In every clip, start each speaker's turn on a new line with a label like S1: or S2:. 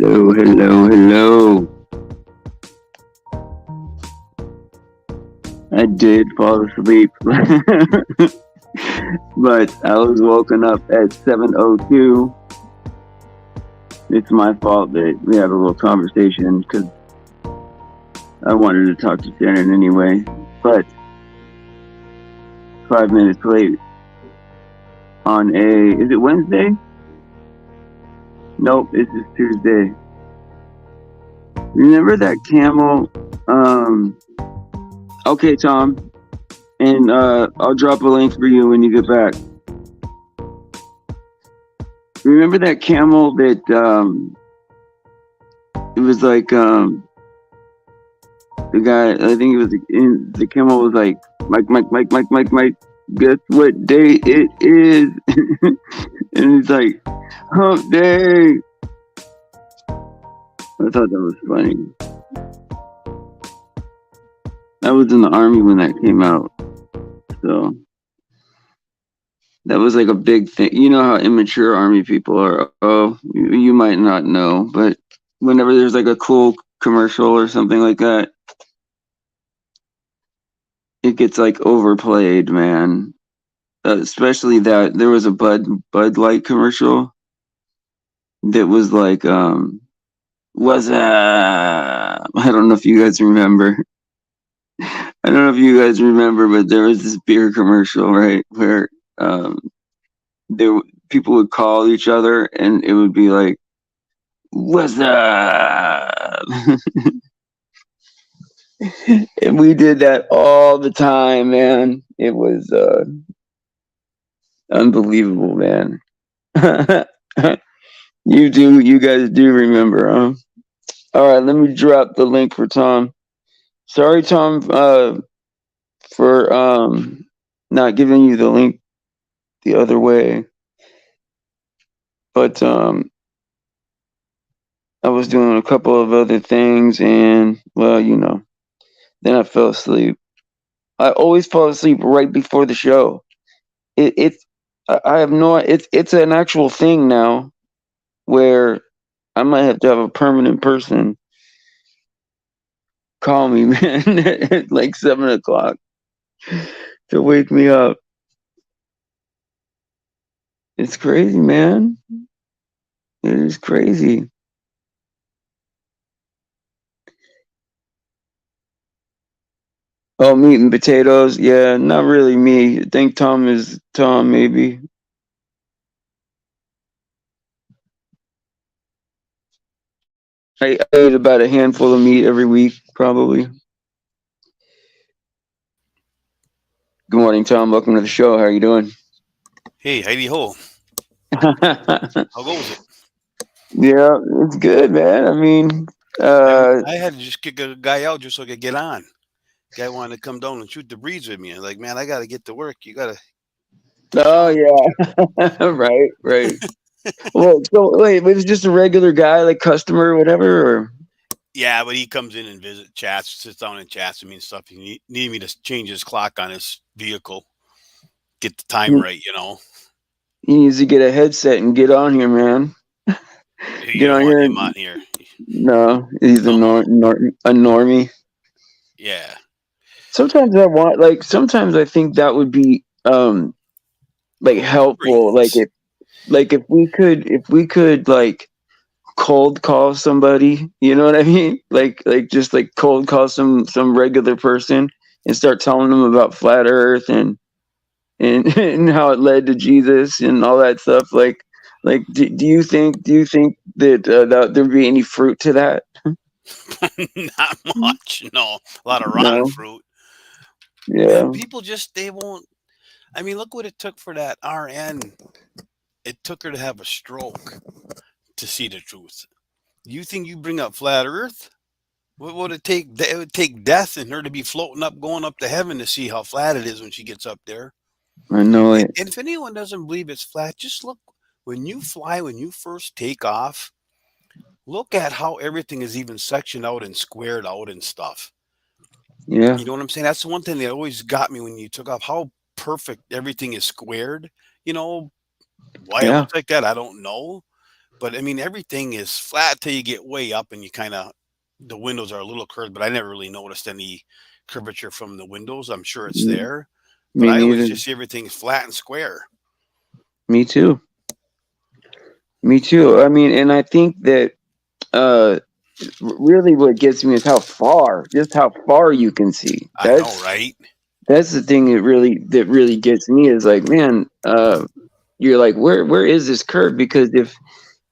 S1: Hello, hello, hello. I did fall asleep, but I was woken up at 7:02. It's my fault that we had a little conversation because I wanted to talk to Shannon anyway. But 5 minutes late on is it Wednesday? Nope, it's just Tuesday. Remember that camel? Okay, Tom, and I'll drop a link for you when you get back. Remember that camel that it was like the guy, I think it was the camel was like Mike, guess what day it is? And he's like, hump day. I thought that was funny. I was in the army when that came out, so that was like a big thing. You know how immature army people are. Oh, you might not know, but whenever there's like a cool commercial or something like that, it gets like overplayed, man. Especially that there was a Bud Light commercial that was like was I don't know if you guys remember. I don't know if you guys remember, but there was this beer commercial, right, where there people would call each other and it would be like, "What's up?" And we did that all the time, man. It was unbelievable, man. You guys do remember, huh? All right, let me drop the link for Tom. Sorry, Tom, for not giving you the link the other way, but I was doing a couple of other things, and well, then I fell asleep. I always fall asleep right before the show. It's I have no. It's an actual thing now, where I might have to have a permanent person call me, man, at like 7 o'clock to wake me up. It's crazy, man. It is crazy. Oh, meat and potatoes. Yeah, not really me. I think Tom is Tom, maybe. I eat about a handful of meat every week, probably. Good morning, Tom. Welcome to the show. How are you doing?
S2: Hey, Heidi Ho, how goes it?
S1: Yeah, it's good, man. I mean, uh,
S2: I had to just kick a guy out just so I could get on. Guy wanted to come down and shoot the breeze with me. I'm like, man, I got to get to work. You got to push
S1: oh
S2: on.
S1: yeah, right, right. Well, so wait, was it just a regular guy, like customer or whatever, or?
S2: Yeah, but he comes in and visit, chats, sits down and chats with me and stuff. He needed me to change his clock on his vehicle, get the time
S1: He
S2: right.
S1: he needs to get a headset and get on here, man.
S2: You
S1: Get
S2: don't
S1: on
S2: want
S1: here.
S2: him on here.
S1: No, he's
S2: No,
S1: a normie.
S2: yeah.
S1: Sometimes I think that would be like helpful.
S2: Brains.
S1: Like if we could like cold call somebody, you know what I mean? Like just like cold call some regular person and start telling them about flat Earth and and how it led to Jesus and all that stuff. Do you think that that there'd be any fruit to that?
S2: Not much. No, a lot of rotten
S1: No.
S2: fruit. Man,
S1: Yeah.
S2: people just, they won't. I mean, look what it took for that RN. It took her to have a stroke to see the truth. You think you bring up flat Earth? What would it take? It would take death and her to be floating up, going up to heaven to see how flat it is when she gets up there.
S1: I know it.
S2: And if anyone doesn't believe it's flat, just look when you fly, when you first take off. Look at how everything is even sectioned out and squared out and stuff.
S1: Yeah.
S2: You know what I'm saying? That's the one thing that always got me when you took off. How perfect everything is squared. You know why it
S1: Yeah.
S2: looks like that? I don't know. But I mean, everything is flat till you get way up and you kind of, the windows are a little curved, but I never really noticed any curvature from the windows. I'm sure it's
S1: Mm,
S2: there, but
S1: Me
S2: I always
S1: neither.
S2: just see everything flat and square.
S1: Me too. Me too. I mean, and I think that uh really what gets me is just how far you can see.
S2: I know, right?
S1: That's the thing that really gets me is like, man, you're like, where is this curve? Because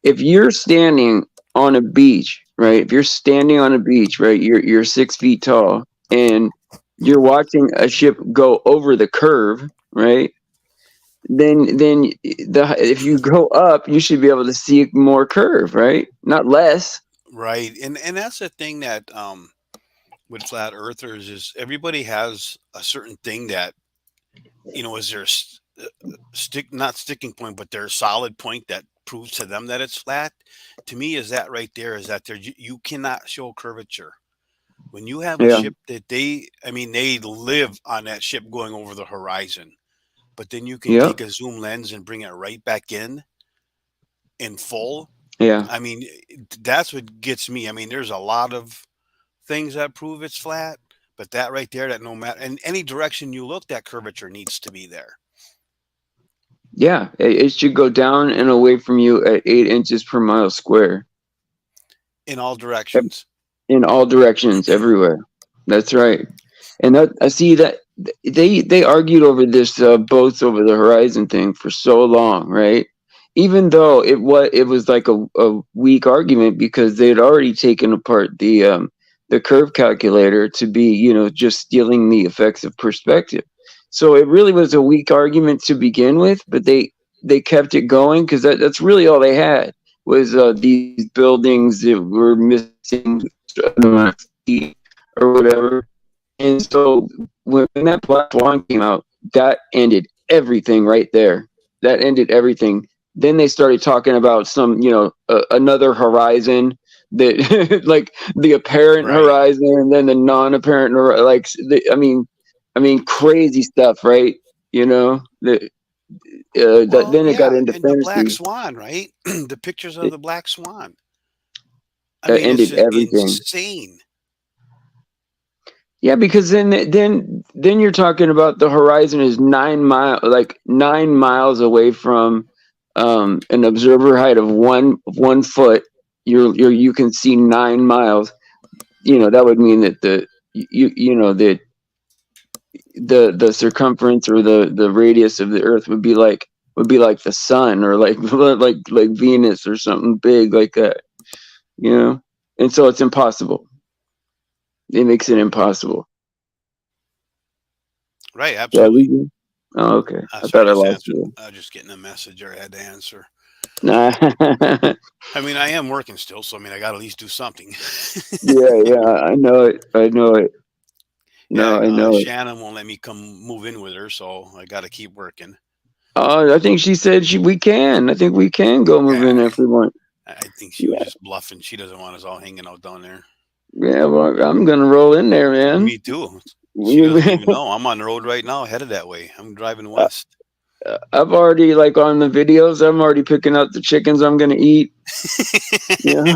S1: if you're standing on a beach, right? If you're standing on a beach, right, you're 6 feet tall and you're watching a ship go over the curve, right? Then if you go up, you should be able to see more curve, right? Not less.
S2: Right. And that's the thing that with flat earthers is everybody has a certain thing that, is their stick, not sticking point, but their solid point that proves to them that it's flat. To me, is that right there, is that there you cannot show curvature. When you have a
S1: Yeah,
S2: ship that I mean, they live on that ship going over the horizon, but then you can
S1: yeah,
S2: take a zoom lens and bring it right back in full.
S1: yeah,
S2: I mean, that's what gets me. I mean, there's a lot of things that prove it's flat, but that right there, that no matter in any direction you look, that curvature needs to be there
S1: yeah. It should go down and away from you at 8 inches per mile square
S2: in all directions.
S1: in all directions, everywhere. That's right. And that I see that they argued over this boats over the horizon thing for so long, right? Even though it was like a weak argument because they had already taken apart the curve calculator to be just stealing the effects of perspective. So it really was a weak argument to begin with, but they kept it going because that's really all they had was these buildings that were missing or whatever. And so when that Black Swan came out, that ended everything right there. That ended everything. Then they started talking about some, another horizon that, like the apparent
S2: Right.
S1: horizon, and then the non-apparent, like crazy stuff, right? You know,
S2: Well,
S1: then it got
S2: yeah,
S1: into
S2: and the black
S1: fantasy.
S2: swan, right? The pictures of
S1: It,
S2: the black swan. I
S1: that
S2: mean, it's
S1: ended
S2: just
S1: everything.
S2: insane.
S1: Yeah, because then you're talking about the horizon is 9 miles away from an observer height of 1 foot. You can see 9 miles. That would mean that the circumference or the radius of the Earth would be like the sun or like like Venus or something big like that. And so it's impossible. It makes it impossible.
S2: Right,
S1: Did I
S2: absolutely.
S1: lose you? Oh, okay. I
S2: Sorry,
S1: thought I
S2: just
S1: lost
S2: answered.
S1: you.
S2: Just getting a message there. I had to answer.
S1: Nah.
S2: I mean, I am working still, so I mean, I got to at least do something.
S1: Yeah, yeah. I know it. I know it.
S2: Yeah,
S1: No, I know it.
S2: Shannon won't let me come move in with her, so I got to keep working.
S1: Oh, I think she said we can. I think we can go move
S2: Yeah,
S1: in if we want.
S2: I think she was
S1: Yeah,
S2: just bluffing. She doesn't want us all hanging out down there.
S1: yeah. Well, I'm gonna roll in there, man.
S2: Me too. She doesn't
S1: We-
S2: even know. I'm on the road right now, headed that way. I'm driving west.
S1: I've already like on the videos. I'm already picking out the chickens I'm gonna eat. Yeah,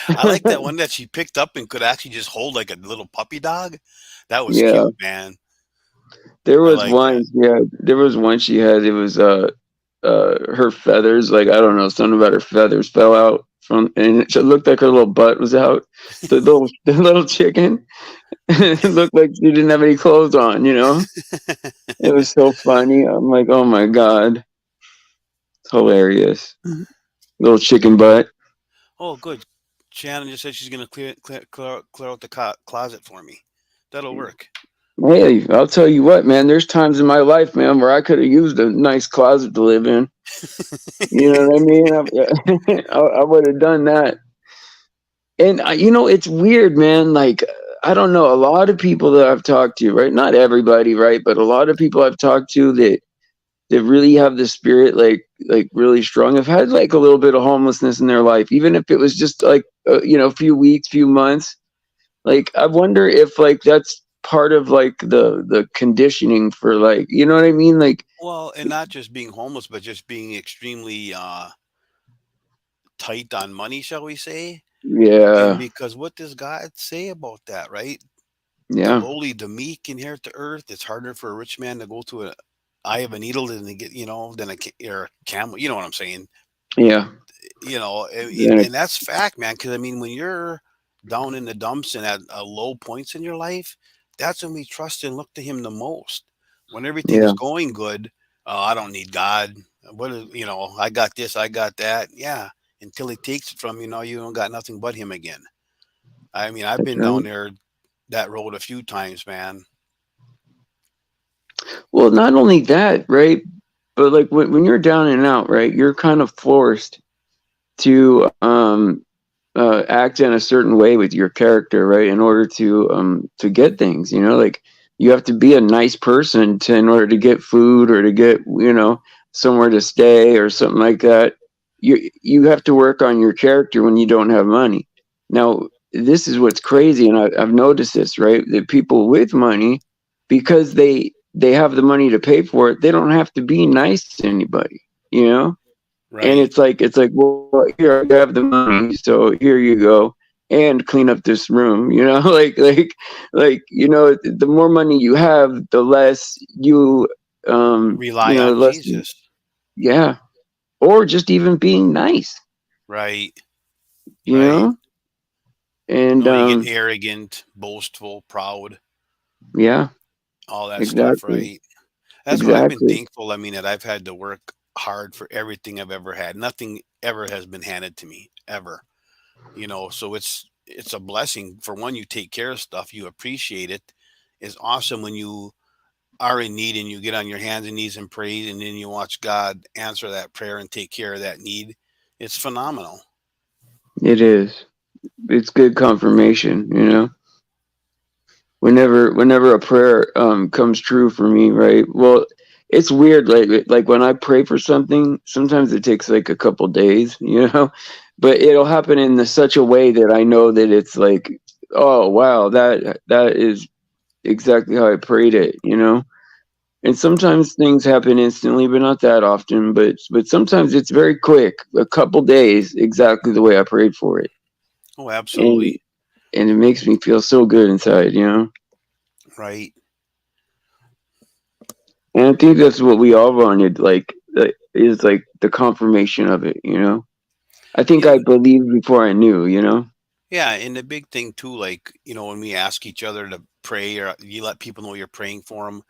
S2: I like that one that she picked up and could actually just hold like a little puppy dog. That was
S1: yeah.
S2: cute, man.
S1: There
S2: I
S1: was
S2: like
S1: one.
S2: that.
S1: Yeah, there was one she had. It was her feathers. Like I don't know, something about her feathers fell out from, and it looked like her little butt was out. The little chicken. It looked like she didn't have any clothes on. It was so funny. I'm like, oh my god, it's hilarious. Little chicken butt.
S2: Oh, good. Shannon just said she's gonna clear out the closet for me. That'll work.
S1: Hey, I'll tell you what, man. There's times in my life, man, where I could have used a nice closet to live in. You know what I mean? I would have done that. And it's weird, man. Like I don't know, a lot of people that I've talked to, right? Not everybody, right? But a lot of people I've talked to that really have the spirit like really strong. Have had like a little bit of homelessness in their life, even if it was just like a few weeks, few months. Like I wonder if like that's part of like the conditioning for like what I mean? Like
S2: Well, and not just being homeless, but just being extremely tight on money, shall we say? And
S1: Yeah.
S2: because what does God say about that, right? The
S1: Yeah.
S2: lowly, the meek inherit the earth. It's harder for a rich man to go to a eye of a needle than to get, than or a camel. You know what I'm saying?
S1: Yeah. Then
S2: And that's fact, man. Because I mean, when you're down in the dumps and at low points in your life, that's when we trust and look to Him the most. When everything's
S1: yeah.
S2: going good, oh, I don't need God. I got this, I got that. Yeah, until He takes it from you, now you don't got nothing but Him again. I mean, I've
S1: That's
S2: been
S1: right.
S2: down there that road a few times, man.
S1: Well, not only that, right? But like when you're down and out, right? You're kind of forced to act in a certain way with your character, right? In order to get things, like you have to be a nice person to in order to get food or to get somewhere to stay or something like that. You have to work on your character when you don't have money. Now, this is what's crazy, and I've noticed this, right? That people with money, because they have the money to pay for it, they don't have to be nice to anybody, you know and
S2: Right.
S1: it's like, well, here you have the money, so here you go, and clean up this room. The more money you have, the less
S2: Rely on
S1: less,
S2: Jesus.
S1: yeah, or just even being nice,
S2: Right.
S1: you
S2: Right.
S1: know, and
S2: No, you get arrogant, boastful, proud,
S1: yeah,
S2: all that stuff,
S1: exactly,
S2: right? That's what I've been
S1: exactly,
S2: thankful. I mean, that I've had to work hard for everything I've ever had. Nothing ever has been handed to me ever. So it's a blessing. For one, you take care of stuff, you appreciate it. It's awesome when you are in need and you get on your hands and knees and pray and then you watch God answer that prayer and take care of that need. It's phenomenal.
S1: it is. It's good confirmation, whenever a prayer comes true for me, right? Well, it's weird, like when I pray for something, sometimes it takes like a couple days, but it'll happen in such a way that I know that it's like, oh wow, that is exactly how I prayed it. And sometimes things happen instantly, but not that often. But sometimes it's very quick, a couple days, exactly the way I prayed for it,
S2: Oh,
S1: and
S2: absolutely.
S1: and it makes me feel so good inside.
S2: Right.
S1: And I think that's what we all wanted, is like the confirmation of it. I think
S2: Yeah.
S1: I believed before I knew.
S2: Yeah. And the big thing too, like, when we ask each other to pray or you let people know you're praying for them,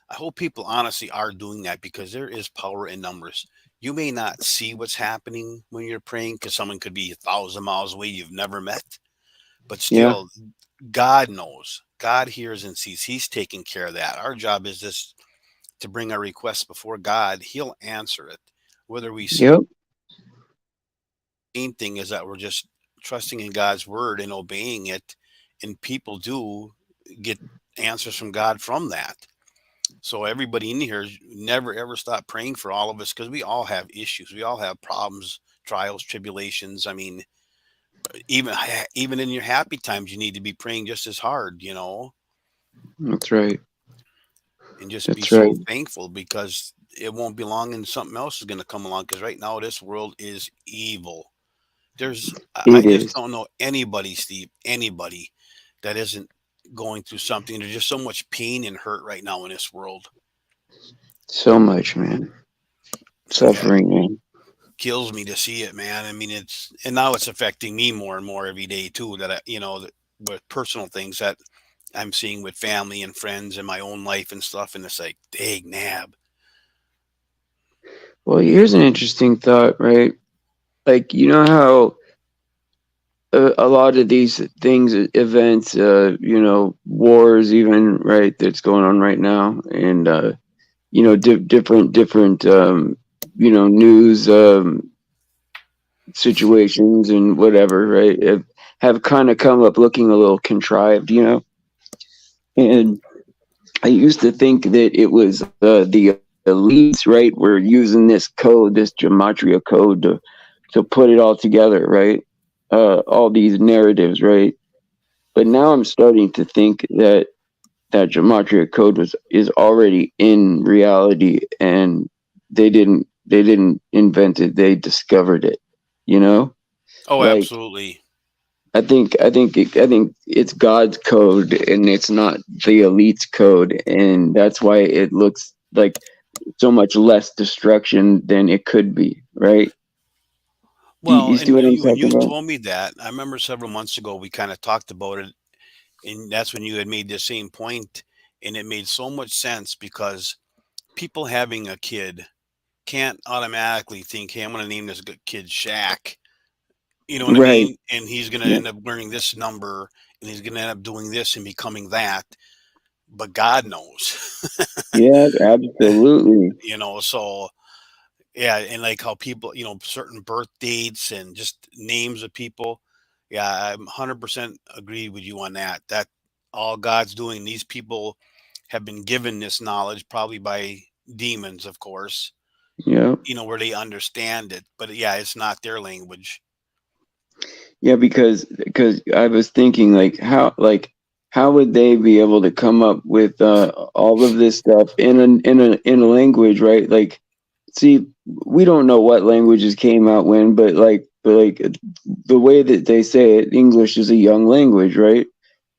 S2: I hope people honestly are doing that because there is power in numbers. You may not see what's happening when you're praying because someone could be 1,000 miles away you've never met, but
S1: Yeah.
S2: still, God knows. God hears and sees. He's taking care of that. Our job is just to bring our request before God. He'll answer it. Whether we see
S1: Yep.
S2: the main thing is that we're just trusting in God's word and obeying it, and people do get answers from God from that. So everybody in here never ever stop praying for all of us because we all have issues. We all have problems, trials, tribulations. I mean, even in your happy times, you need to be praying just as hard,
S1: That's right.
S2: and just be
S1: That's right.
S2: so thankful because it won't be long and something else is going to come along. Because right now, this world is evil. I
S1: It
S2: just
S1: is
S2: don't know anybody, Steve, anybody that isn't going through something. There's just so much pain and hurt right now in this world.
S1: so much, man.
S2: Yeah,
S1: Suffering, man.
S2: kills me to see it, man. I mean, and now it's affecting me more and more every day too. That with personal things that I'm seeing with family and friends and my own life and stuff, and it's like, dang nab.
S1: Well, here's an interesting thought, right? Like, how a lot of these things, events, wars, even, right, that's going on right now, and different news situations and whatever, right, have kind of come up looking a little contrived. And I used to think that it was the elites, right, were using this gematria code to put it all together, right, all these narratives, right. But now I'm starting to think that gematria code is already in reality, and they didn't invent it, they discovered it, you know
S2: Oh,
S1: Like
S2: absolutely.
S1: I think it's God's code and it's not the elite's code, and that's why it looks like so much less destruction than it could be, right?
S2: Well,
S1: You see
S2: and
S1: what I'm
S2: when
S1: talking
S2: you
S1: about?
S2: told me that, I remember several months ago we kind of talked about it, and that's when you had made the same point, and it made so much sense because people having a kid can't automatically think, "Hey, I'm going to name this kid Shaq." You know what I
S1: Right.
S2: mean? And he's going to
S1: Yeah.
S2: end up learning this number, and he's going to end up doing this and becoming that. But God knows,
S1: Yeah, absolutely.
S2: So yeah, and like how people, certain birth dates and just names of people. Yeah, I'm 100% agree with you on that. That all God's doing, these people have been given this knowledge, probably by demons, of course,
S1: Yeah.
S2: where they understand it. But yeah, it's not their language.
S1: Yeah, because I was thinking how would they be able to come up with all of this stuff in a language, right? Like, see, we don't know what languages came out when, but the way that they say it, English is a young language, right?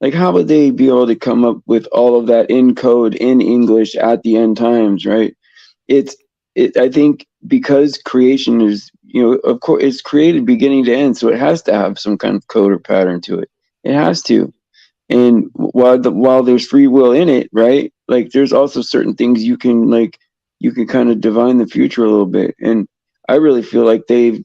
S1: Like, how would they be able to come up with all of that in code in English at the end times, right? it's I think because creation is, of course it's created beginning to end, so it has to have some kind of code or pattern to it. It has to. And while there's free will in it, right? Like there's also certain things you can kind of divine the future a little bit. And I really feel like they've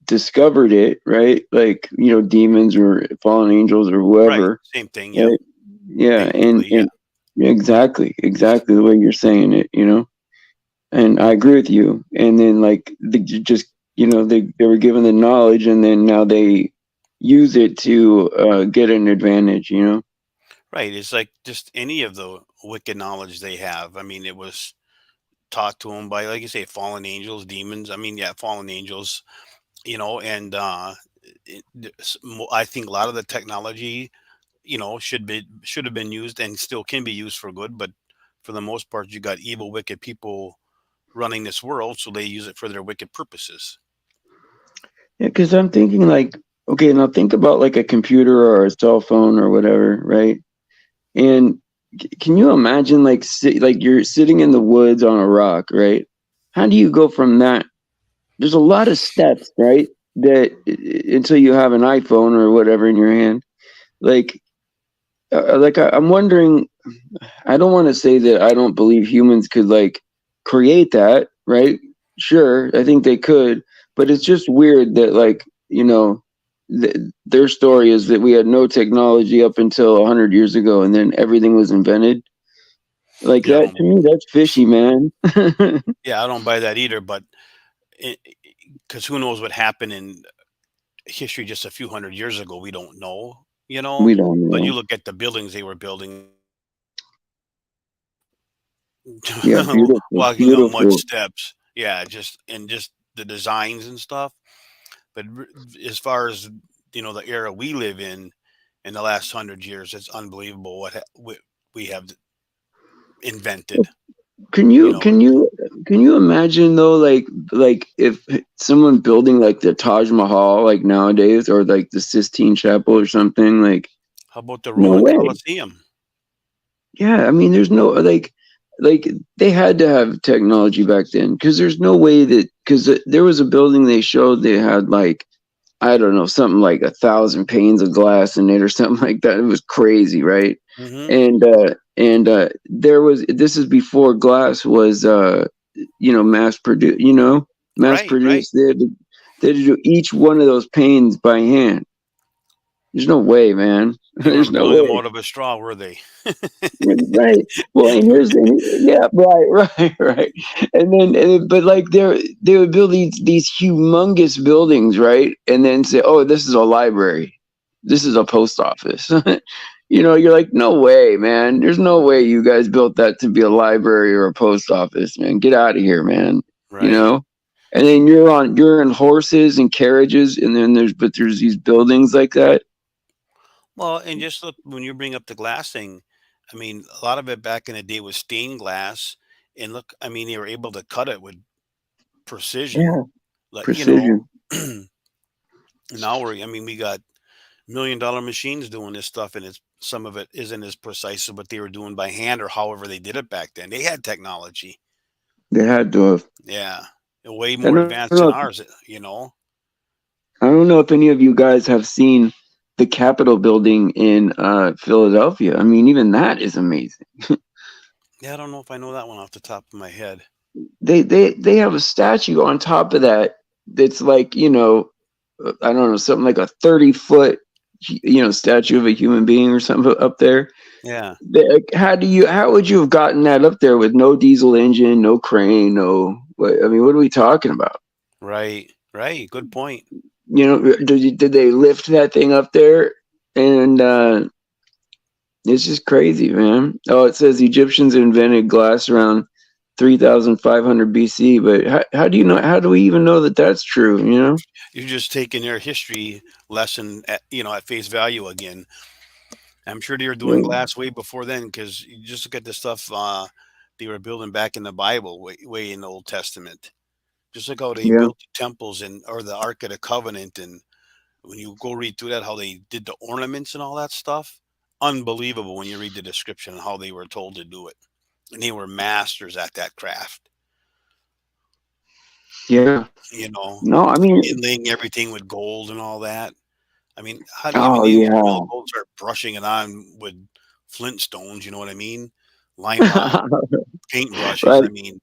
S1: discovered it, right? Like, demons or fallen angels or
S2: Right.
S1: whoever,
S2: Same thing. Yep.
S1: right? Yeah,
S2: Basically, yeah.
S1: and exactly the way you're saying it. And I agree with you. And then just they were given the knowledge, and then now they use it to get an advantage.
S2: Right. It's like just any of the wicked knowledge they have. I mean, it was taught to them by, like you say, fallen angels, demons. I mean, yeah, fallen angels, and I think a lot of the technology, should have been used and still can be used for good, but for the most part you got evil, wicked people running this world, so they use it for their wicked purposes.
S1: Yeah, because I'm thinking like, okay, now think about like a computer or a cell phone or whatever, right? And can you imagine like you're sitting in the woods on a rock, right? How do you go from that? There's a lot of steps, right? That until you have an iPhone or whatever in your hand, like I'm wondering. I don't want to say that I don't believe humans could like create that, right? Sure, I think they could, but it's just weird that their story is that we had no technology up until 100 years ago, and then everything was invented. Like
S2: Yeah, I
S1: that
S2: don't
S1: to me, that's fishy, man.
S2: yeah, I don't buy that either, but because who knows what happened in history just a few hundred years ago, we don't know,
S1: We don't
S2: but you
S1: know.
S2: look at the buildings they were building,
S1: Yeah, beautiful,
S2: walking up mud
S1: beautiful.
S2: steps, yeah, just the designs and stuff. But as far as the era we live in the last 100 years, it's unbelievable what we have invented.
S1: Can
S2: You
S1: you
S2: know,
S1: can you can you imagine though, like if someone building like the Taj Mahal like nowadays, or like the Sistine Chapel or something, like
S2: how about the
S1: no
S2: Roman
S1: way.
S2: Colosseum?
S1: Yeah, I mean, there's no like they had to have technology back then, because there's no way that, because there was a building they showed, they had like, I don't know, something like 1,000 panes of glass in it or something like that. It was crazy, right?
S2: Hmm.
S1: And there was, this is before glass was mass
S2: Right, right.
S1: produced. They had to do each one of those panes by hand. There's no way, man.
S2: They
S1: There's
S2: weren't
S1: no
S2: building them
S1: way.
S2: out of a straw, were they?
S1: Right. Well, and yeah, right, right. But like they would build these humongous buildings, right? And then say, "Oh, this is a library. This is a post office." You're like, "No way, man. There's no way you guys built that to be a library or a post office, man. Get out of here, man." You
S2: Right.
S1: know? And then you're in horses and carriages, and then there's these buildings like that.
S2: Well, and just look, when you bring up the glass thing, I mean, a lot of it back in the day was stained glass, and look, I mean, they were able to cut it with precision,
S1: Yeah,
S2: like
S1: precision.
S2: and Now I mean, we got $1 million machines doing this stuff, and it's some of it isn't as precise as what they were doing by hand or however they did it back then. They had technology,
S1: They had to have.
S2: yeah, way
S1: I
S2: more
S1: don't
S2: advanced than
S1: know.
S2: ours. You know,
S1: I don't know if any of you guys have seen the Capitol building in Philadelphia. I mean, even that is amazing.
S2: yeah, I don't know if I know that one off the top of my head.
S1: They have a statue on top of that that's like, I don't know, something like a 30-foot statue of a human being or something up there.
S2: Yeah,
S1: How would you have gotten that up there with no diesel engine, no crane, no what, I mean, what are we talking about?
S2: right, right. Good point.
S1: Did they lift that thing up there? And it's just crazy, man. Oh, it says Egyptians invented glass around 3,500 BC, but how do you know? How do we even know that that's true?
S2: You're just taking their history lesson at at face value again. I'm sure they were doing
S1: Yeah,
S2: glass way before then because you just look at the stuff they were building back in the Bible, way in the Old Testament. Just look how they
S1: yeah.
S2: built the temples and or the Ark of the Covenant, and when you go read through that, how they did the ornaments and all that stuff, unbelievable when you read the description and how they were told to do it, and they were masters at that craft.
S1: Yeah.
S2: You know,
S1: No, I mean,
S2: inlaying everything with gold and all that. I mean, how do you even
S1: oh
S2: use real
S1: yeah.
S2: gold? Start brushing it on with Flintstones. You know what I mean? Lime paint brushes.
S1: Right,
S2: I mean,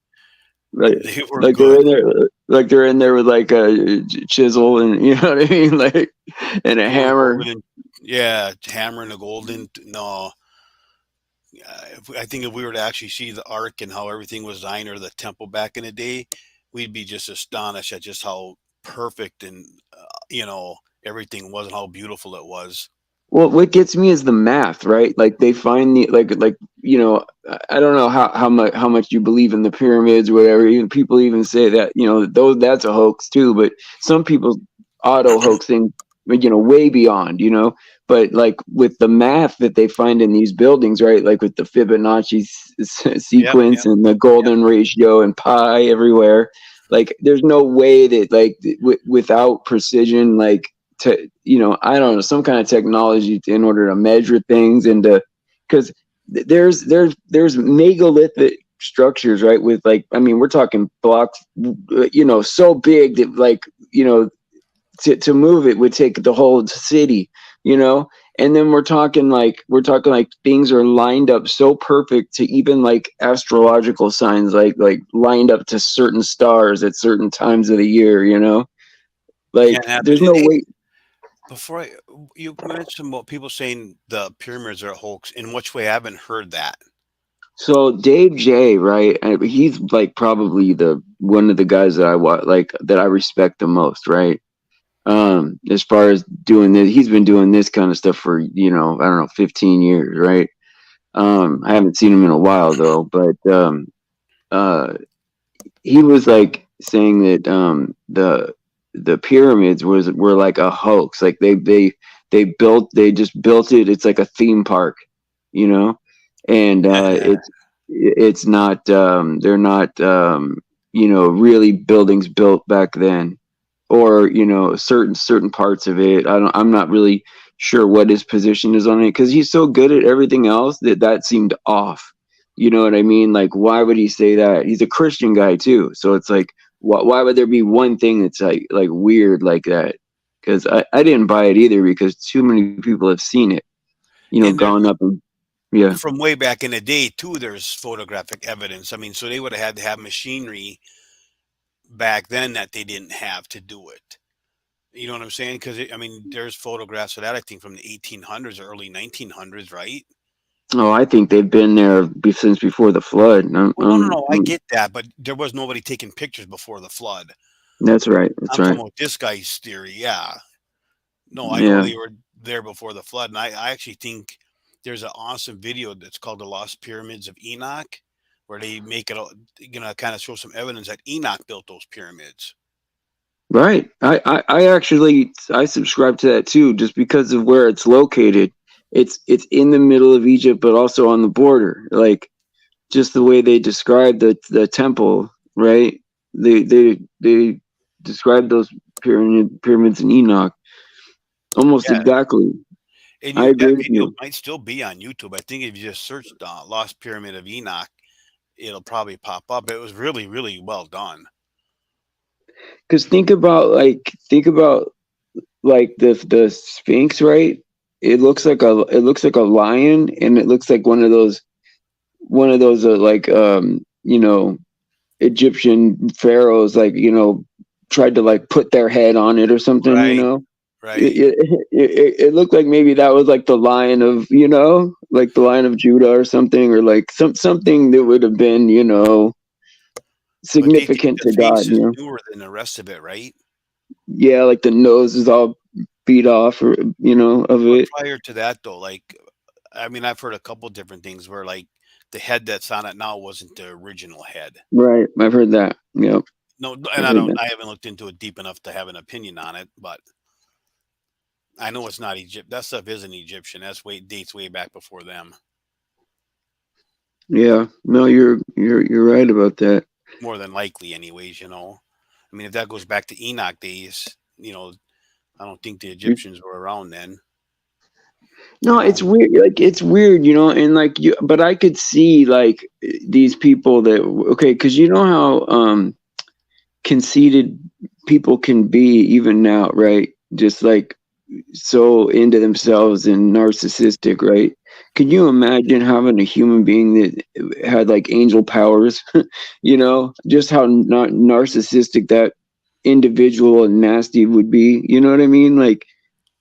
S1: right.
S2: they were
S1: Like they're
S2: good.
S1: in there, with like a chisel, and you know what I mean, like, and a
S2: Pouring gold
S1: hammer.
S2: in, yeah, hammering the gold in. No, I think if we were to actually see the ark and how everything was designed or the temple back in the day, we'd be just astonished at just how perfect and everything was and how beautiful it was.
S1: Well, what gets me is the math, right? Like they find the like I don't know how much you believe in the pyramids or whatever. Even people even say that though that's a hoax too. But some people auto hoaxing, way beyond. But like with the math that they find in these buildings, right? Like with the Fibonacci
S2: Yep,
S1: sequence
S2: yep,
S1: and the
S2: yep.
S1: golden ratio and pi everywhere. Like there's no way that like without precision, like to I don't know, some kind of technology in order to measure things and to because there's megalithic structures, right? With like, I mean, we're talking blocks, so big that like to move it would take the whole city, you know. And then we're talking like things are lined up so perfect to even like astrological signs, like lined up to certain stars at certain times of the year,
S2: Can't
S1: like
S2: happen.
S1: there's no
S2: Hey,
S1: way.
S2: before you mentioned about people saying the pyramids are a hoax. In which way? I haven't heard that.
S1: So Dave J, right? He's like probably the one of the guys that like that I respect the most, right? As far as doing this, he's been doing this kind of stuff for I don't know, 15 years, right? I haven't seen him in a while though, but uh, he was like saying that the pyramids were like a hoax, like they just built it. It's like a theme park, you know, and it's not they're not really buildings built back then, or certain parts of it. I'm not really sure what his position is on it because he's so good at everything else that seemed off. You know what I mean? Like, why would he say that? He's a Christian guy too, so it's like, why would there be one thing that's like weird like that? Because I didn't buy it either because too many people have seen it,
S2: and
S1: gone
S2: there's
S1: up and yeah.
S2: from way back in the day too. There's photographic evidence. I mean, so they would have had to have machinery back then that they didn't have to do it. You know what I'm saying? Because I mean, there's photographs of that. I think from the 1800s or early 1900s, right?
S1: Oh, I think they've been there since before the flood.
S2: Well, no, no, no. I get that, but there was nobody taking pictures before the flood.
S1: That's right. That's
S2: I'm
S1: right.
S2: talking about this guy's theory. Yeah. No, I know
S1: Yeah.
S2: they were there before the flood, and I actually think there's an awesome video that's called "The Lost Pyramids of Enoch," where they make it, kind of show some evidence that Enoch built those pyramids.
S1: Right. I actually I subscribe to that too, just because of where it's located. It's in the middle of Egypt, but also on the border. Like just the way they describe the temple, right? They describe those pyramids in Enoch. Almost
S2: Yeah,
S1: exactly.
S2: and
S1: I
S2: you that
S1: agree with
S2: video
S1: you.
S2: might still be on YouTube. I think if you just searched Lost Pyramid of Enoch, it'll probably pop up. It was really, really well done.
S1: Because think about like the Sphinx, right? It looks like a lion, and it looks like one of those like Egyptian pharaohs, like tried to like put their head on it or something.
S2: Right, right.
S1: It looked like maybe that was like the lion of like the lion of Judah or something, or like something that would have been
S2: But they think
S1: significant
S2: the
S1: to God.
S2: Sphinx is newer than the rest of it, right?
S1: Yeah, like the nose is all beat off, or of
S2: But
S1: it.
S2: prior to that, though, like, I mean, I've heard a couple different things where, like, the head that's on it now wasn't the original head.
S1: Right, I've heard that. Yep,
S2: No,
S1: I've
S2: and
S1: heard that.
S2: I haven't looked into it deep enough to have an opinion on it, but I know it's not Egypt. That stuff isn't Egyptian. That's way dates way back before them.
S1: Yeah, no, you're right about that.
S2: More than likely, anyways. I mean, if that goes back to Enoch days, I don't think the Egyptians were around then.
S1: No,
S2: You know,
S1: it's weird. Like it's weird, and like but I could see like these people that okay, because you know how conceited people can be even now, right? Just like so into themselves and narcissistic, right? Can you imagine having a human being that had like angel powers? Just how not narcissistic that individual and nasty would be. You know what I mean? Like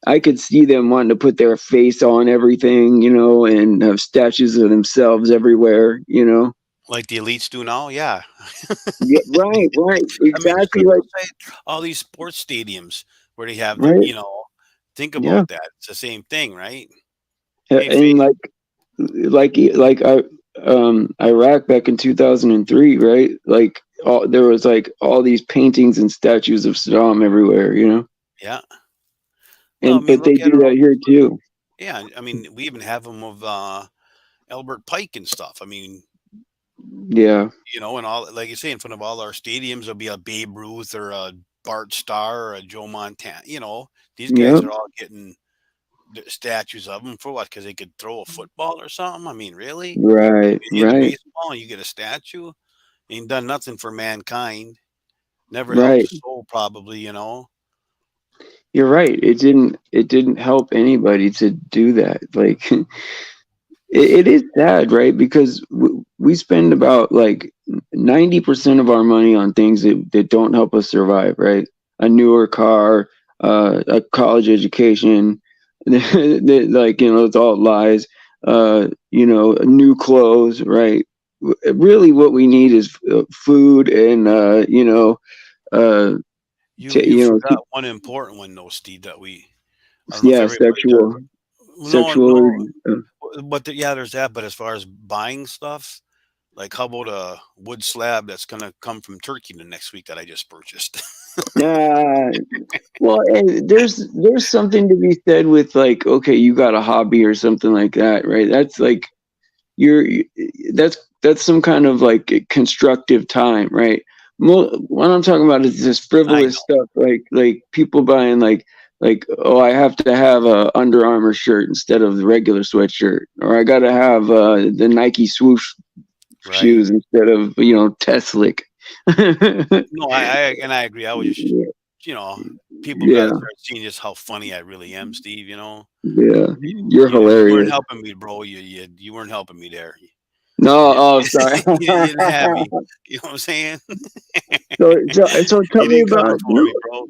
S1: I could see them wanting to put their face on everything, and have statues of themselves everywhere.
S2: like the elites do now. Yeah,
S1: Yeah, right, right,
S2: I mean, just
S1: exactly,
S2: look
S1: like
S2: outside all these sports stadiums where they have the.
S1: right,
S2: Think
S1: yeah,
S2: about that. It's the same thing, right? Hey,
S1: and
S2: face.
S1: like Iraq back in 2003, right? Like there was like all these paintings and statues of Saddam everywhere.
S2: Yeah. Well, I
S1: And
S2: mean,
S1: but they
S2: look at
S1: do
S2: it
S1: that
S2: all.
S1: here too.
S2: Yeah, I mean, we even have them of Albert Pike and stuff. I mean,
S1: Yeah,
S2: and all like you say, in front of all our stadiums, there'll be a Babe Ruth or a Bart Starr or a Joe Montana. These guys
S1: yep,
S2: are all getting statues of them for what? Because they could throw a football or something. I mean, really?
S1: right,
S2: You hit a
S1: right,
S2: baseball and you get a statue. Ain't done nothing for mankind. Never helped
S1: right.
S2: a soul, probably.
S1: You're right. It didn't help anybody to do that. Like it is sad, right? Because we spend about like 90% of our money on things that don't help us survive, right? A newer car, a college education, like, it's all lies. New clothes, right? Really, what we need is food and, uh,
S2: You forgot one important one though, Steve. I don't know if
S1: yeah,
S2: everybody does. No,
S1: sexual.
S2: no, but yeah, there's that. But as far as buying stuff, like how about a wood slab that's gonna come from Turkey the next week that I just purchased?
S1: Uh, well, and there's something to be said with like, okay, you got a hobby or something like that, right? That's like you're that's some kind of like constructive time, right? What I'm talking about is this
S2: I
S1: frivolous
S2: know.
S1: stuff, like people buying like oh, I have to have a Under Armour shirt instead of the regular sweatshirt, or I got to have the Nike swoosh
S2: Right.
S1: shoes instead of Teslick.
S2: No, I agree. I was just, you know, people got to
S1: Yeah,
S2: start seeing just how funny I really am, Steve.
S1: yeah, you're
S2: You weren't
S1: hilarious.
S2: helping me, bro. You weren't helping me there.
S1: No,
S2: You
S1: oh,
S2: didn't
S1: sorry.
S2: you didn't have me. You know what I'm saying?
S1: So tell
S2: You
S1: me
S2: didn't cover
S1: about
S2: for me, bro.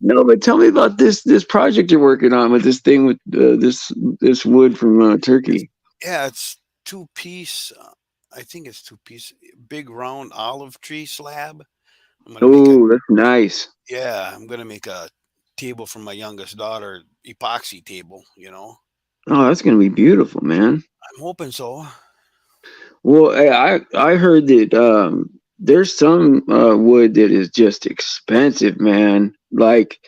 S1: no, but tell me about this project you're working on with this thing with this wood from
S2: It's
S1: Turkey.
S2: yeah, it's two-piece. I think it's two-piece, big round olive tree slab. I'm gonna make a
S1: Oh, that's nice.
S2: Yeah, I'm gonna make a table for my youngest daughter, epoxy table.
S1: Oh, that's gonna be beautiful, man.
S2: I'm hoping so.
S1: Well, I heard that there's some wood that is just expensive, man. Like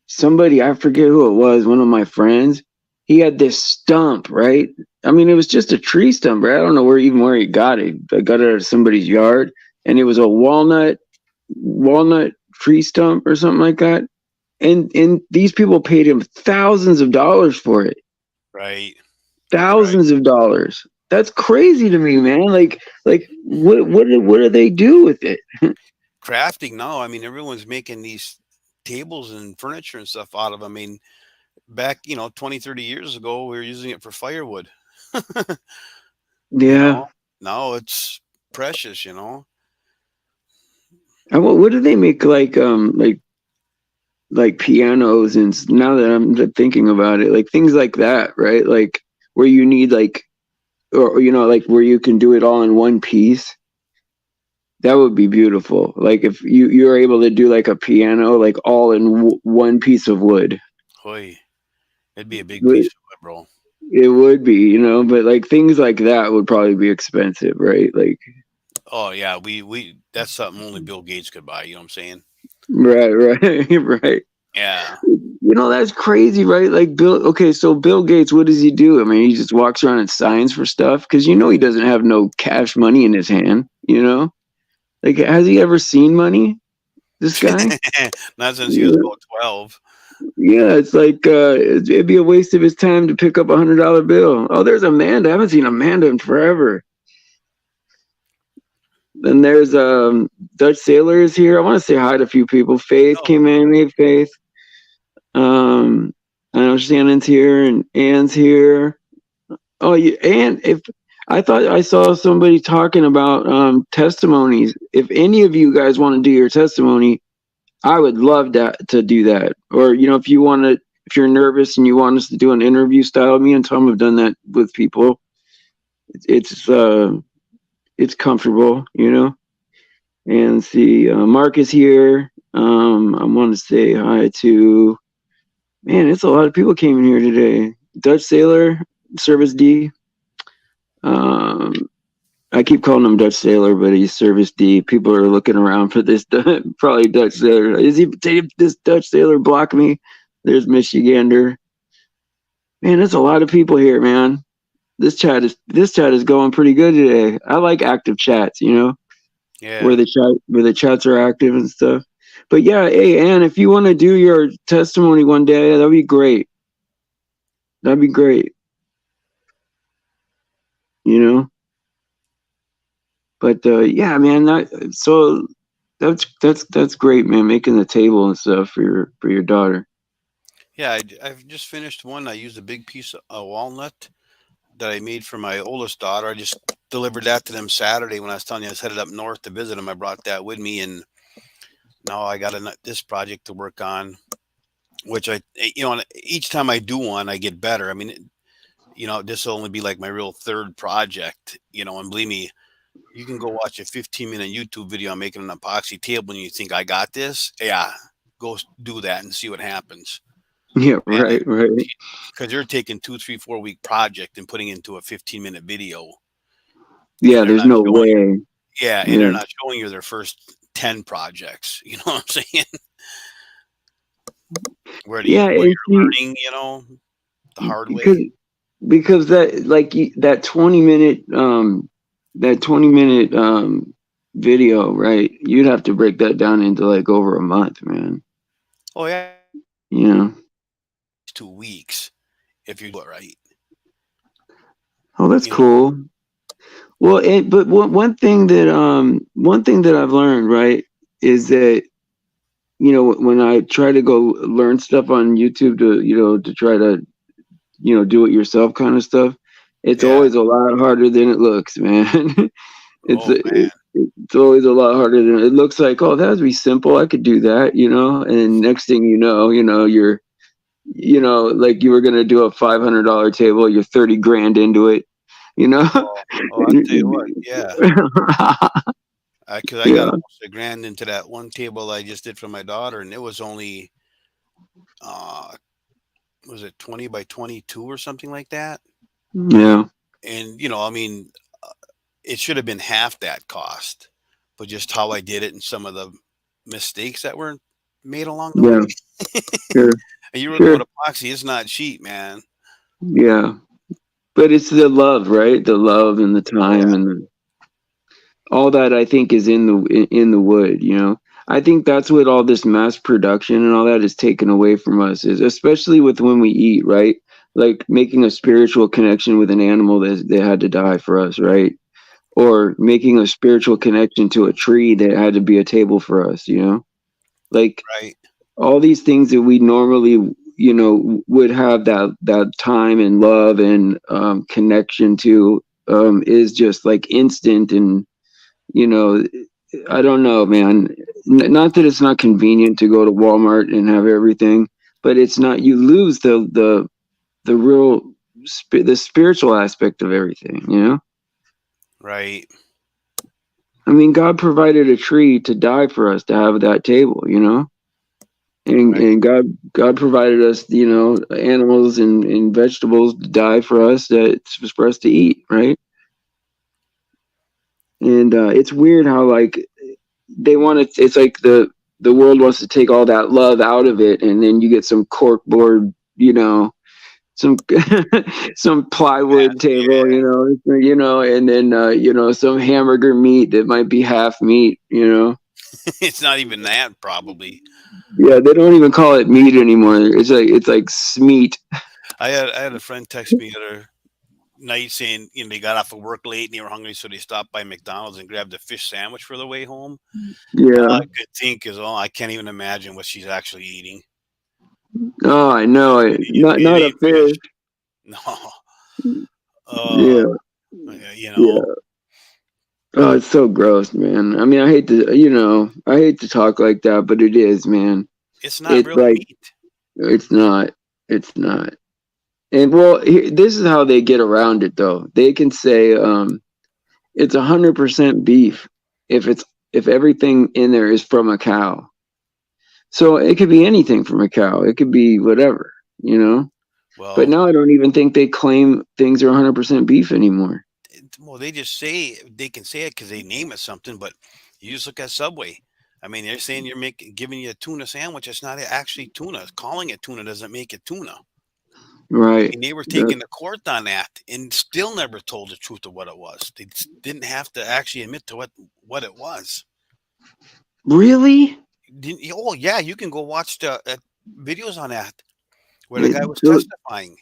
S1: somebody, I forget who it was, one of my friends. He had this stump, right? I mean, it was just a tree stump, right? I don't know where he got it. I got it out of somebody's yard, and it was a walnut tree stump or something like that. and these people paid him thousands of dollars for it.
S2: Right. Right.
S1: Thousands of dollars. That's crazy to me, man. Like what do they do with it?
S2: Crafting now, I mean, everyone's making these tables and furniture and stuff out of 'em. I mean, back, 20, 30 years ago, we were using it for firewood. You
S1: Yeah.
S2: know? Now it's precious.
S1: And what do they make like pianos and now that I'm thinking about it, like things like that, right? Like where you need like or like where you can do it all in one piece. That would be beautiful. Like if you're able to do like a piano like all in one piece of wood.
S2: Hoy, it'd be a big piece
S1: Would-
S2: of wood, bro.
S1: It would be, but like things like that would probably be expensive, right? Like
S2: Oh yeah, we that's something only Bill Gates could buy, you know what I'm saying?
S1: right, right, right.
S2: Yeah.
S1: That's crazy, right? Like okay, so Bill Gates, what does he do? I mean, he just walks around and signs for stuff because he doesn't have no cash money in his hand. Like, has he ever seen money? This guy?
S2: Not since he was
S1: Yeah,
S2: about 12.
S1: yeah, it's like it'd be a waste of his time to pick up $100 bill. Oh, there's Amanda. I haven't seen Amanda in forever. Then there's Dutch Sailor is here. I want to say hi to a few people. Faith
S2: No.
S1: came in, made Faith. I know Shannon's here and Ann's here. Oh, and if I thought I saw somebody talking about testimonies. If any of you guys want to do your testimony, I would love that to do that. Or if you want to, if you're nervous and you want us to do an interview style, me and Tom have done that with people. It's it's comfortable. And see, Mark is here. I want to say hi to. Man, it's a lot of people came in here today. Dutch Sailor, Service D. I keep calling him Dutch Sailor, but he's Service D. People are looking around for this. Probably Dutch Sailor. Is he? Did this Dutch Sailor block me? There's Michigander. Man, there's a lot of people here, man. This chat is going pretty good today. I like active chats, where
S2: Yeah.
S1: the chats are active and stuff. But yeah, hey Ann, if you want to do your testimony one day, that'd be great. That'd be great. You know. But yeah, man, that's great, man. Making the table and stuff for your daughter.
S2: Yeah, I've just finished one. I used a big piece of walnut that I made for my oldest daughter. I just delivered that to them Saturday when I was telling you I was headed up north to visit them. I brought that with me, and now I got this project to work on, which and each time I do one, I get better. I mean, this will only be like my real third project, and believe me, you can go watch a 15-minute YouTube video on making an epoxy table and you think I got this. Yeah, go do that and see what happens.
S1: Yeah,
S2: Man,
S1: right, right.
S2: because you're taking 2, 3, 4 week project and putting into a 15-minute video,
S1: Yeah,
S2: and they're
S1: there's
S2: not
S1: no
S2: showing.
S1: way.
S2: Yeah, and they're
S1: Yeah,
S2: not showing you their first 10 projects. You know what I'm saying?
S1: yeah,
S2: Where
S1: and
S2: you're
S1: see,
S2: learning, the hard
S1: because
S2: way.
S1: that like that 20 minute video, right? You'd have to break that down into like over a month, man.
S2: Oh yeah,
S1: You know.
S2: it's 2 weeks if you do it right.
S1: Oh, that's
S2: You know.
S1: cool. Well, but one thing that I've learned, right, is that when I try to go learn stuff on YouTube to try to do it yourself kind of stuff, it's
S2: Yeah.
S1: always a lot harder than it looks, man. it's
S2: Oh man.
S1: it's always a lot harder than it looks. Like, oh, that would be simple. I could do that, and next thing you're like you were gonna do a $500 table, you're 30 grand into it, you know.
S2: Oh, I'll tell you what. Yeah. Because I got
S1: Yeah.
S2: almost a grand into that one table I just did for my daughter, and it was only uh was it 20 by 22 or something like that?
S1: Yeah.
S2: And I mean, it should have been half that cost, but just how I did it and some of the mistakes that were made along the
S1: Yeah.
S2: way.
S1: Sure.
S2: And you're working
S1: Sure.
S2: with epoxy, it's not cheap, man.
S1: Yeah. But it's the love, right? The love and the
S2: Oh
S1: time
S2: yeah.
S1: and all that I think is in the wood. I think that's what all this mass production and all that is taken away from us, is especially with when we eat, right? Like making a spiritual connection with an animal that had to die for us, right? Or making a spiritual connection to a tree that had to be a table for us, you know? Like
S2: Right.
S1: all these things that we normally, you know, would have that time and love and connection to, is just like instant. And you know, I don't know, man. Not that it's not convenient to go to Walmart and have everything, but it's not. You lose the real the spiritual aspect of everything. You know,
S2: Right.
S1: I mean, God provided a tree to die for us to have that table. You know,
S2: Right.
S1: and God provided us, you know, animals and vegetables to die for us, that for us to eat, right? And it's weird how like they want to. It's like the world wants to take all that love out of it, and then you get some corkboard, you know, some some plywood table,
S2: Yeah.
S1: you know, and then you know, some hamburger meat that might be half meat, you know.
S2: It's not even that, probably.
S1: Yeah, they don't even call it meat anymore. It's like smeat.
S2: I had a friend text me the other night saying, they got off of work late and they were hungry, so they stopped by McDonald's and grabbed a fish sandwich for the way home. And all
S1: Yeah.
S2: I could think is, oh, I can't even imagine what she's actually eating.
S1: Oh, I know it.
S2: It
S1: Not a
S2: ain't fish.
S1: fish.
S2: No. Uh,
S1: Yeah,
S2: you know,
S1: yeah. Oh, it's so gross, man. I mean, I hate to, you know, I hate to talk like that, but it is, man.
S2: it's not
S1: It's
S2: really
S1: like
S2: meat.
S1: it's not. It's not. And well, this is how they get around it, though. They can say it's 100% beef if everything in there is from a cow. So it could be anything from a cow. It could be whatever, you know. But
S2: Well,
S1: now I don't even think they claim things are 100% beef anymore.
S2: they just say they can say it because they name it something, but you just look at Subway. I mean, they're saying giving you a tuna sandwich. It's not actually tuna. Calling it tuna doesn't make it tuna. I
S1: Right.
S2: mean, they were
S1: That-
S2: taken to court on that and still never told the truth of what it was. They didn't have to actually admit to what it was.
S1: Really?
S2: Didn't, oh yeah, you can go watch the videos on that where the
S1: It,
S2: guy was
S1: so
S2: testifying.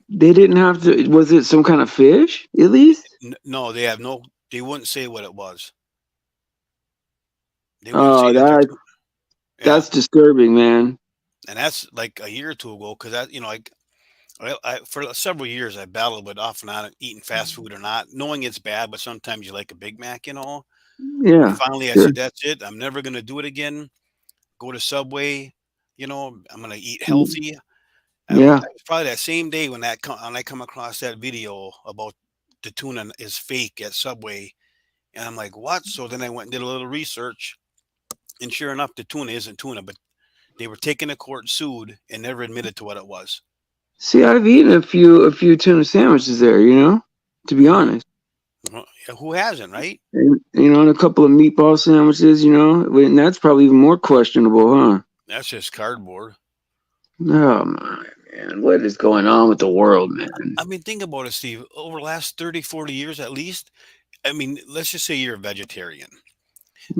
S1: they didn't have to. Was it some kind of fish, at least?
S2: No, they have no. They wouldn't say what it was. They wouldn't say
S1: Oh,
S2: that they're tuna. Yeah,
S1: that's disturbing, man.
S2: and that's like a year or two ago because that like for several years I battled with off and on eating fast food or not, knowing it's bad, but sometimes you like a Big Mac, And
S1: Yeah,
S2: finally I
S1: sure.
S2: said, "That's it. I'm never gonna do it again. Go to Subway. I'm gonna eat healthy."
S1: Yeah.
S2: It was probably that same day when when I come across that video about the tuna is fake at Subway, and I'm like, "What?" So then I went and did a little research, and sure enough, the tuna isn't tuna, but they were taken to court, sued, and never admitted to what it was.
S1: See, I've eaten a few tuna sandwiches there, you know, to be
S2: Mhm.
S1: honest.
S2: Well, yeah, who hasn't, right?
S1: And, you know, and a couple of meatball sandwiches, you know, and that's probably even more questionable, huh?
S2: That's just cardboard.
S1: Oh my man, what is going on with the world, man?
S2: I mean, think about it, Steve. Over the last 30, 40 years at least, I mean, let's just say you're a vegetarian.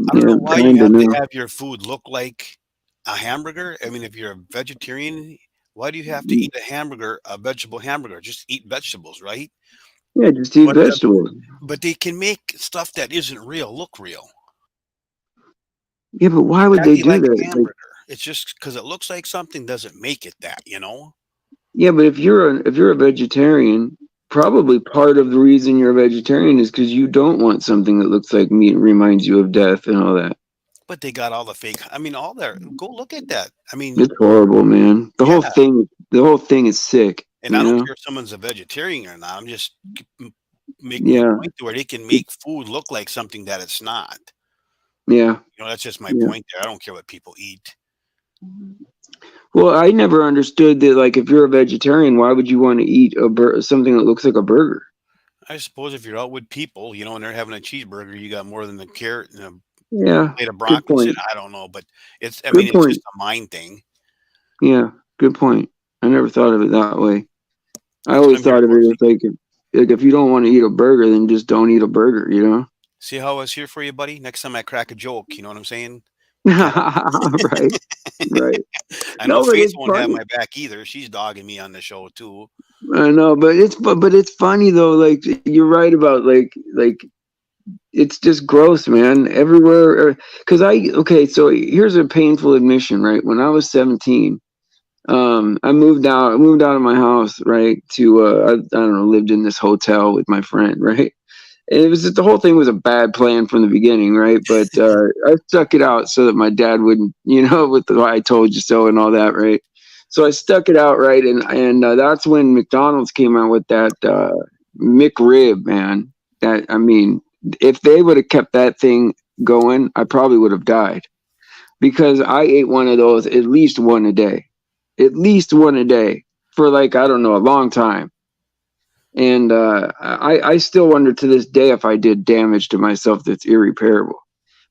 S2: I don't
S1: Yeah,
S2: know why you
S1: kind of
S2: have to
S1: now.
S2: have your food look like a hamburger. I mean, if you're a vegetarian, why do you have to eat a hamburger, a vegetable hamburger? Just eat vegetables, right?
S1: Yeah, just eat
S2: But
S1: vegetables.
S2: but they can make stuff that isn't real look real.
S1: Yeah, but why would they
S2: Exactly
S1: do
S2: like a
S1: that? Like,
S2: hamburger. It's just because it looks like something doesn't make it that.
S1: yeah, but if you're a vegetarian, probably part of the reason you're a vegetarian is because you don't want something that looks like meat and reminds you of death and all that.
S2: But they got all the fake. I mean, all there. Go look at that. I mean,
S1: It's horrible, man.
S2: yeah.
S1: The whole thing is sick,
S2: And I
S1: you
S2: don't
S1: know?
S2: care if someone's a vegetarian or not. I'm just making a
S1: Yeah,
S2: point to where they can make food look like something that it's not.
S1: yeah,
S2: That's just my
S1: yeah.
S2: point there. I don't care what people eat.
S1: Well, I never understood that. Like, if you're a vegetarian, why would you want to eat something that looks like a burger?
S2: I suppose if you're out with people, and they're having a cheeseburger, you got more than a carrot and a
S1: Yeah,
S2: plate of
S1: good
S2: broccoli.
S1: point.
S2: I don't know, but I mean,
S1: Good
S2: it's just
S1: point.
S2: a mind thing.
S1: Yeah, good point. I never thought of it that way. I
S2: That's what
S1: always
S2: I'm here
S1: thought of
S2: for.
S1: it
S2: See,
S1: as like if you don't want to eat a burger, then just don't eat a burger, you know?
S2: see how I was here for you, buddy? Next time I crack a joke, you know what I'm saying? Cat.
S1: Right, right.
S2: I know
S1: No, but
S2: Faith
S1: it's
S2: won't have
S1: funny.
S2: my back either. She's dogging me on the show too.
S1: I know, but it's funny though. Like you're right about like it's just gross, man. Everywhere, because okay. So here's a painful admission, right? When I was 17, I moved out. I moved out of my house, right? To I don't know, lived in this hotel with my friend, right? And it was just, the whole thing was a bad plan from the beginning, right? But I stuck it out so that my dad wouldn't, with the "I told you so" and all that, right? So I stuck it out, right? And that's when McDonald's came out with that McRib, man. That I mean, if they would have kept that thing going, I probably would have died because I ate one of those at least one a day for like I don't know a long time. And I still wonder to this day if I did damage to myself that's irreparable.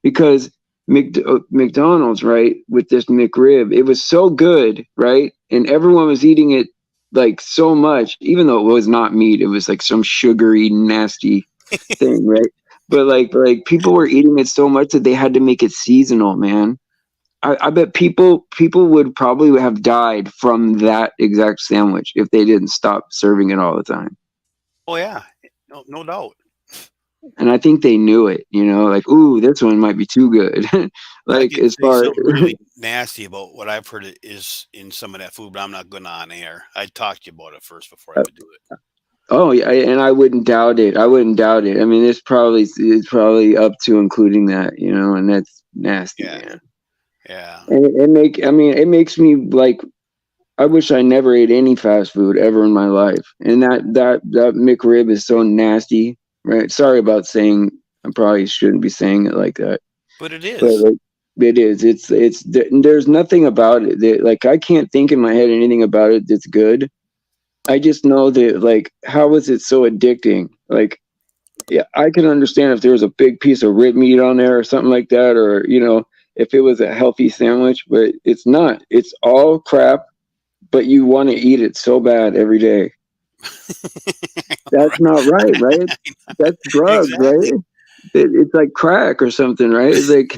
S1: Because McDonald's, right, with this McRib, it was so good, right? And everyone was eating it like so much, even though it was not meat, it was like some sugary, nasty thing, right? But like people were eating it so much that they had to make it seasonal, man. I bet people would probably have died from that exact sandwich if they didn't stop serving it all the time.
S2: Oh yeah, no doubt.
S1: And I think they knew it, like, ooh, this one might be too good.
S2: I
S1: Like
S2: could
S1: as
S2: say
S1: far
S2: something really nasty about what I've heard is in some of that food, but I'm not going on air. I'd talk to you about it first before I would do it.
S1: oh yeah, and I wouldn't doubt it. I wouldn't doubt it. I mean, it's probably up to including that, and that's nasty,
S2: Yeah,
S1: man.
S2: yeah.
S1: And it makes me like I wish I never ate any fast food ever in my life. And that McRib is so nasty, right? Sorry about saying I probably shouldn't be saying it like that.
S2: But it
S1: But
S2: is.
S1: like, it is. There's nothing about it that like I can't think in my head anything about it that's good. I just know that like how is it so addicting? Like yeah, I can understand if there was a big piece of rib meat on there or something like that, or if it was a healthy sandwich, but it's not. It's all crap, but you want to eat it so bad every day. That's
S2: Right.
S1: not right, right? That's drugs,
S2: Exactly.
S1: right? It's like crack or something, right? It's like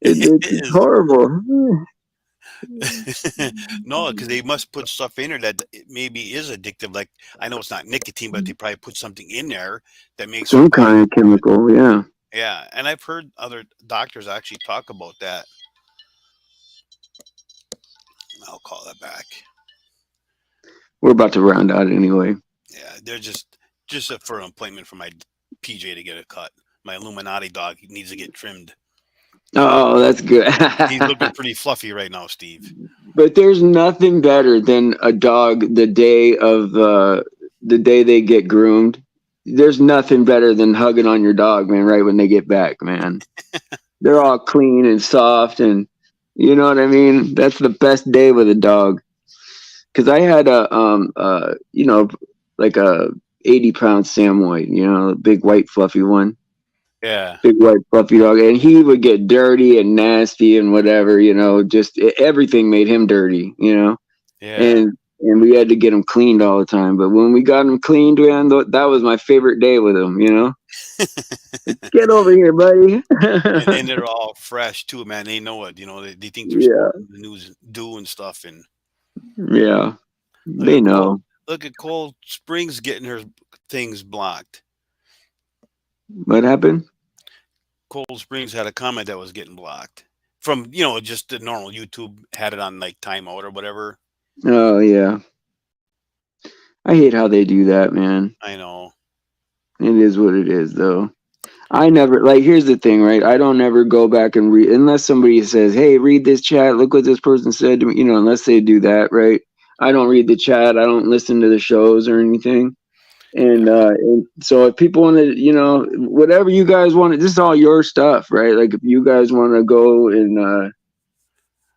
S2: It
S1: it's
S2: is.
S1: horrible.
S2: No, because they must put stuff in there that it maybe is addictive. Like I know it's not nicotine, but they probably put something in there that makes your
S1: Some
S2: body
S1: kind of
S2: do it.
S1: chemical, yeah.
S2: Yeah, and I've heard other doctors actually talk about that. I'll call that back.
S1: We're about to round out anyway.
S2: Yeah, they're just for an appointment for my PJ to get a cut. My Illuminati dog needs to get trimmed.
S1: Oh, that's good.
S2: He's looking pretty fluffy right now, Steve.
S1: But there's nothing better than a dog the day they get groomed. There's nothing better than hugging on your dog, man, right when they get back, man. They're all clean and soft and you know what I mean? That's the best day with a dog. Cause I had like a 80-pound Samoyed, a big white fluffy one.
S2: Yeah,
S1: Big white fluffy dog, and he would get dirty and nasty and whatever, just everything made him dirty,
S2: yeah.
S1: and we had to get him cleaned all the time. But when we got him cleaned, man, that was my favorite day with him. Get over here, buddy.
S2: And they're all fresh too, man. They know it. They think they're
S1: Yeah,
S2: supposed to news do and stuff. And
S1: yeah,
S2: look
S1: they
S2: at Cold,
S1: know
S2: look at Cold Springs getting her things blocked.
S1: what happened.
S2: Cold Springs had a comment that was getting blocked from just the normal YouTube had it on like timeout or whatever.
S1: Oh yeah, I hate how they do that, man.
S2: I know.
S1: It is what it is, though. I never like. Here's the thing, right? I don't ever go back and read unless somebody says, "Hey, read this chat. Look what this person said to me." Unless they do that, right? I don't read the chat. I don't listen to the shows or anything. And so if people want to, whatever you guys want, this is all your stuff, right? Like if you guys want to go and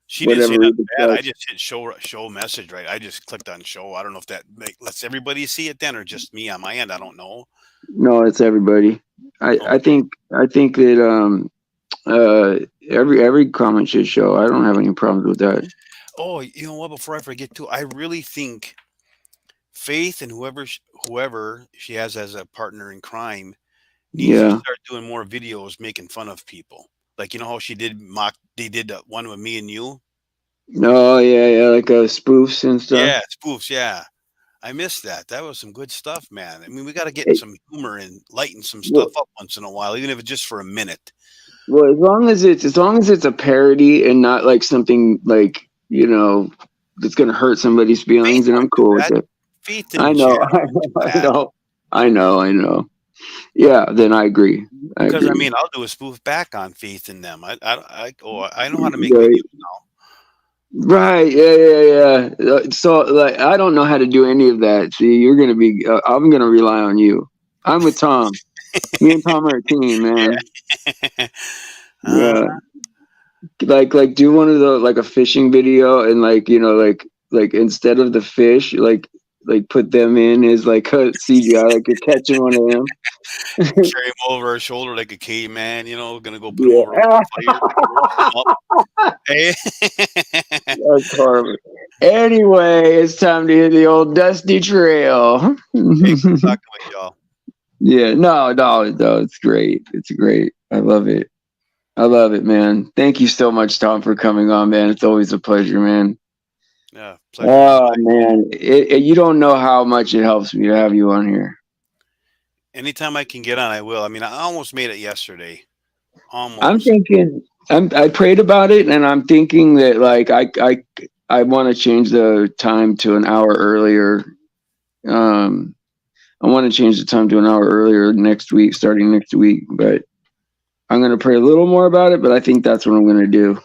S2: She didn't say
S1: whatever, read
S2: nothing
S1: the
S2: bad. I
S1: chat.
S2: just hit show message, right? I just clicked on show. I don't know if that lets everybody see it then or just me on my end. I don't know.
S1: No, it's everybody. I I
S2: Okay.
S1: think I think that uh every comment should show. I don't have any problems with that.
S2: Oh, you know what? Before I forget too, I really think Faith and whoever she has as a partner in crime needs to
S1: Yeah.
S2: start doing more videos making fun of people. Like, you know how they did the one with me and you?
S1: Oh yeah, yeah, like spoofs and stuff.
S2: Yeah, spoofs, yeah. I missed that. That was some good stuff, man. I mean, we gotta get
S1: Hey,
S2: some humor and lighten some stuff
S1: well,
S2: up once in a while, even if it's just for a minute.
S1: well, as long as it's a parody and not like something like that's gonna hurt somebody's
S2: Faith
S1: feelings, and I'm
S2: wouldn't do
S1: cool with
S2: that.
S1: it.
S2: Faith
S1: I
S2: and
S1: know,
S2: Shannon wouldn't do
S1: I
S2: that.
S1: know, I know, I know. Yeah, then I agree. I
S2: Because I
S1: agree.
S2: mean, I'll do a spoof back on Faith in them. I know how to make
S1: Right,
S2: videos now.
S1: right. Yeah, yeah, yeah. So like, I don't know how to do any of that. See, you're gonna be. I'm gonna rely on you. I'm with Tom. Me and Tom are a team, man.
S2: Yeah. uh,
S1: Yeah. Like do one of the like a fishing video and like instead of the fish like put them in as like a CGI like you're catching one of them.
S2: carry him over our shoulder like a caveman, gonna go put him over
S1: Yeah.
S2: the fire, roast him up. Hey.
S1: That's horrible. Anyway, it's time to hit the old dusty trail.
S2: Hey, good talking with y'all.
S1: Yeah, no, no, no, it's great. It's great. I love it. I love it, man. Thank you so much, Tom, for coming on, man. It's always a pleasure, man.
S2: Yeah, pleasure is
S1: Oh
S2: mine.
S1: man, you don't know how much it helps me to have you on here.
S2: Anytime I can get on, I will. I mean, I almost made it yesterday.
S1: I'm
S2: Almost.
S1: thinking. I prayed about it, and I'm thinking that like I want to change the time to an hour earlier. Um, I want to change the time to an hour earlier next week, starting next week. But I'm gonna pray a little more about it. But I think that's what I'm gonna do. I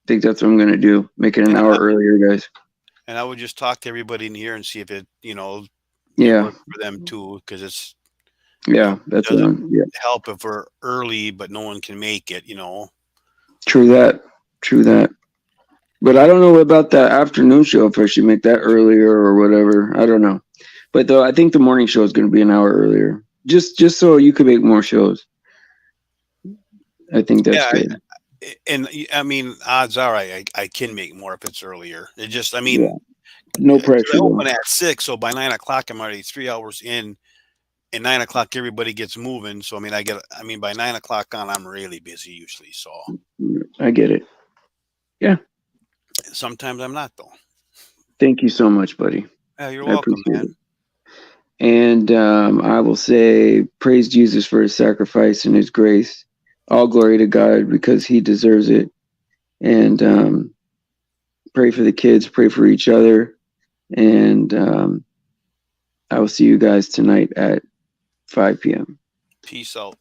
S1: think that's what I'm gonna do. Make it an
S2: And
S1: hour earlier, guys.
S2: I would just talk to everybody in here and see if it
S1: Yeah,
S2: worked for them too, because
S1: yeah, that's what
S2: doesn't
S1: I'm. Yeah,
S2: help if we're early, but no one can make it.
S1: true that. True that. But I don't know about that afternoon show if I should make that earlier or whatever. I don't know. But though I think the morning show is going to be an hour earlier, just so you can make more shows. I think that's
S2: Yeah,
S1: good.
S2: I mean, odds are I can make more if it's earlier. It just, I
S1: Yeah,
S2: mean,
S1: no
S2: 'cause I
S1: pressure though.
S2: open at 6, so by 9 o'clock I'm already 3 hours in, and 9 o'clock everybody gets moving. So I mean, by 9 o'clock on, I'm really busy usually. So
S1: I get it. Yeah.
S2: sometimes I'm not though.
S1: Thank you so much, buddy.
S2: Yeah, you're
S1: I
S2: welcome,
S1: appreciate
S2: man.
S1: it. And I will say, praise Jesus for his sacrifice and his grace. All glory to God because he deserves it. And pray for the kids, pray for each other. And I will see you guys tonight at 5 p.m.
S2: Peace out.